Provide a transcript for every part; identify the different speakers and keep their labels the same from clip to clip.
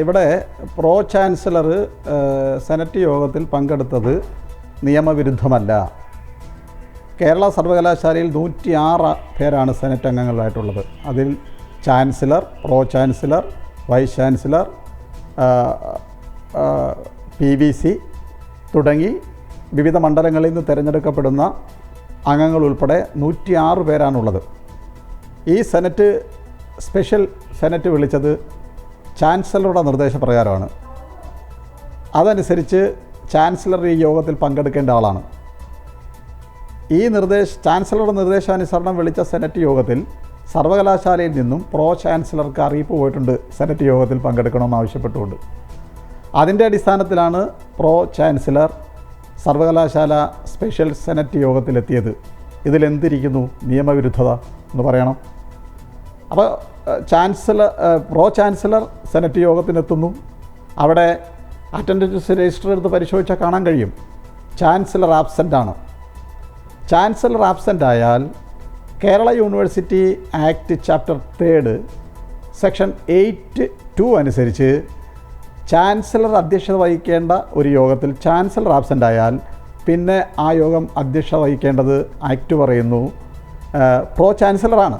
Speaker 1: ഇവിടെ pro chancellor senate യോഗത്തിൽ പങ്കെടുത്തത് നിയമവിരുദ്ധമല്ല. കേരള സർവകലാശാലയിൽ 106 പേരാണ് സെനറ്റ് അംഗങ്ങളായിട്ടുള്ളത്. അതിൽ chancellor, pro chancellor, vice chancellor, PVC തുടങ്ങി വിവിധ മണ്ഡലങ്ങളിൽ നിന്ന് തിരഞ്ഞെടുക്കപ്പെടുന്ന അംഗങ്ങൾ ഉൾപ്പെടെ 106 പേരാണുള്ളത്. ഈ സെനറ്റ് സ്പെഷ്യൽ സെനറ്റ് വിളിച്ചത് ചാൻസലറുടെ നിർദ്ദേശപ്രകാരമാണ്. അതനുസരിച്ച് ചാൻസലർ ഈ യോഗത്തിൽ പങ്കെടുക്കേണ്ട ആളാണ്. ചാൻസലറുടെ നിർദ്ദേശാനുസരണം വിളിച്ച സെനറ്റ് യോഗത്തിൽ സർവകലാശാലയിൽ നിന്നും പ്രോ ചാൻസലർക്ക് അറിയിപ്പ് പോയിട്ടുണ്ട്, സെനറ്റ് യോഗത്തിൽ പങ്കെടുക്കണമെന്ന് ആവശ്യപ്പെട്ടുകൊണ്ട്. അതിൻ്റെ അടിസ്ഥാനത്തിലാണ് പ്രോ ചാൻസലർ സർവകലാശാല സ്പെഷ്യൽ സെനറ്റ് യോഗത്തിലെത്തിയത്. ഇതിലെന്തിരിക്കുന്നു നിയമവിരുദ്ധത എന്ന് പറയണം. അപ്പോൾ പ്രോ ചാൻസലർ സെനറ്റ് യോഗത്തിനെത്തുന്നു. അവിടെ അറ്റൻഡൻസ് രജിസ്റ്റർ എടുത്ത് പരിശോധിച്ചാൽ കാണാൻ കഴിയും ചാൻസലർ ആബ്സെൻ്റാണ്. ചാൻസലർ ആബ്സെൻ്റ് ആയാൽ Kerala university act chapter 3 section 8(2) അനുസരിച്ച് ചാൻസലർ അധ്യക്ഷത വഹിക്കേണ്ട ഒരു യോഗത്തിൽ ചാൻസലർ ആബ്സെൻ്റ് ആയാൽ പിന്നെ ആ യോഗം അധ്യക്ഷത വഹിക്കേണ്ടത് ആക്ട് പറയുന്നു പ്രോ ചാൻസലറാണ്.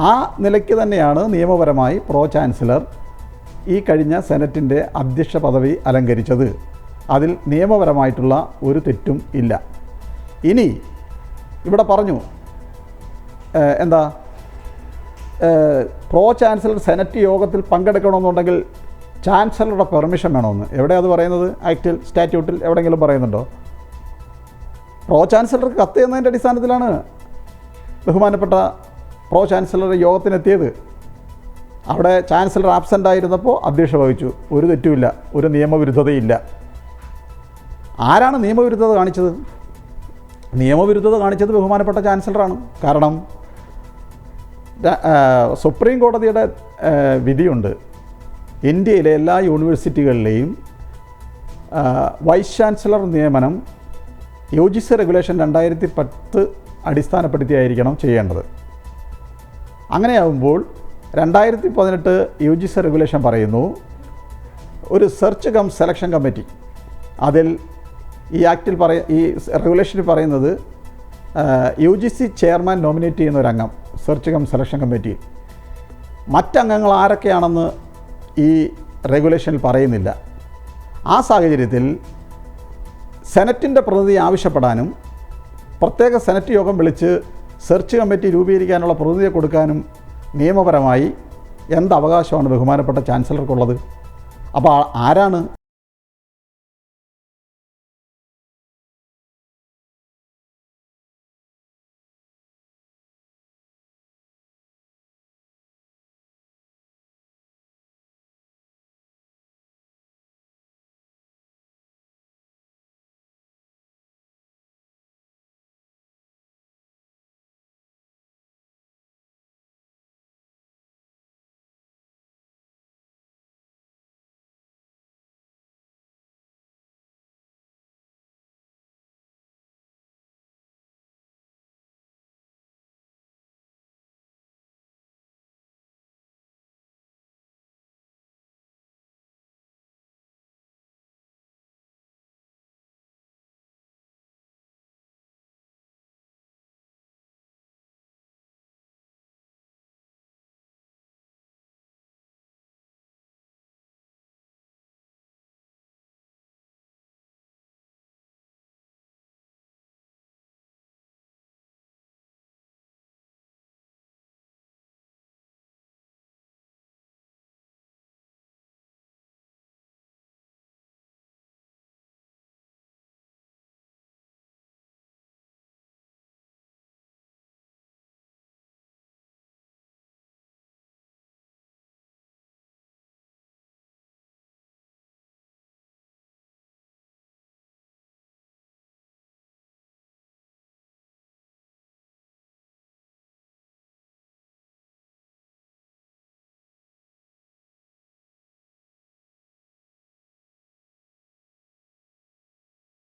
Speaker 1: ആ നിലയ്ക്ക് തന്നെയാണ് നിയമപരമായി പ്രോ ചാൻസലർ ഈ കഴിഞ്ഞ സെനറ്റിൻ്റെ അധ്യക്ഷ പദവി അലങ്കരിച്ചത്. അതിൽ നിയമപരമായിട്ടുള്ള ഒരു തെറ്റും ഇല്ല. ഇനി ഇവിടെ പറഞ്ഞു പ്രോ ചാൻസലർ സെനറ്റ് യോഗത്തിൽ പങ്കെടുക്കണമെന്നുണ്ടെങ്കിൽ ചാൻസലറുടെ പെർമിഷൻ വേണമെന്ന്. എവിടെ അത് പറയുന്നത്? ആക്റ്റിൽ, സ്റ്റാറ്റ്യൂട്ടിൽ എവിടെയെങ്കിലും പറയുന്നുണ്ടോ? പ്രോ ചാൻസലർക്ക് കത്ത് ചെയ്യുന്നതിൻ്റെ അടിസ്ഥാനത്തിലാണ് ബഹുമാനപ്പെട്ട പ്രോ ചാൻസലർ യോഗത്തിനെത്തിയത്. അവിടെ ചാൻസലർ ആബ്സെൻ്റ് ആയിരുന്നപ്പോൾ അധ്യക്ഷ വഹിച്ചു. ഒരു തെറ്റുമില്ല, ഒരു നിയമവിരുദ്ധതയില്ല. ആരാണ് നിയമവിരുദ്ധത കാണിച്ചത്? നിയമവിരുദ്ധത കാണിച്ചത് ബഹുമാനപ്പെട്ട ചാൻസലറാണ്. കാരണം സുപ്രീം കോടതിയുടെ വിധിയുണ്ട്. ഇന്ത്യയിലെ എല്ലാ യൂണിവേഴ്സിറ്റികളിലെയും വൈസ് ചാൻസലർ നിയമനം UGC റെഗുലേഷൻ 2010 അടിസ്ഥാനപ്പെടുത്തിയായിരിക്കണം ചെയ്യേണ്ടത്. അങ്ങനെയാകുമ്പോൾ 2018 UGC റെഗുലേഷൻ പറയുന്നു ഒരു സെർച്ച് കം സെലക്ഷൻ കമ്മിറ്റി. അതിൽ ഈ ആക്റ്റിൽ ഈ റെഗുലേഷനിൽ പറയുന്നത് UGC ചെയർമാൻ നോമിനേറ്റ് ചെയ്യുന്ന ഒരു അംഗം സെർച്ച് കം സെലക്ഷൻ കമ്മിറ്റി. മറ്റംഗങ്ങൾ ആരൊക്കെയാണെന്ന് ഈ റെഗുലേഷനിൽ പറയുന്നില്ല. ആ സാഹചര്യത്തിൽ സെനറ്റിൻ്റെ പ്രതിനിധി ആവശ്യപ്പെടാനും പ്രത്യേക സെനറ്റ് യോഗം വിളിച്ച് സെർച്ച് കമ്മിറ്റി രൂപീകരിക്കാനുള്ള പ്രതിനിധിയെ കൊടുക്കാനും നിയമപരമായി എന്ത് അവകാശമാണ് ബഹുമാനപ്പെട്ട ചാൻസലർക്കുള്ളത്? അപ്പോൾ ആരാണ്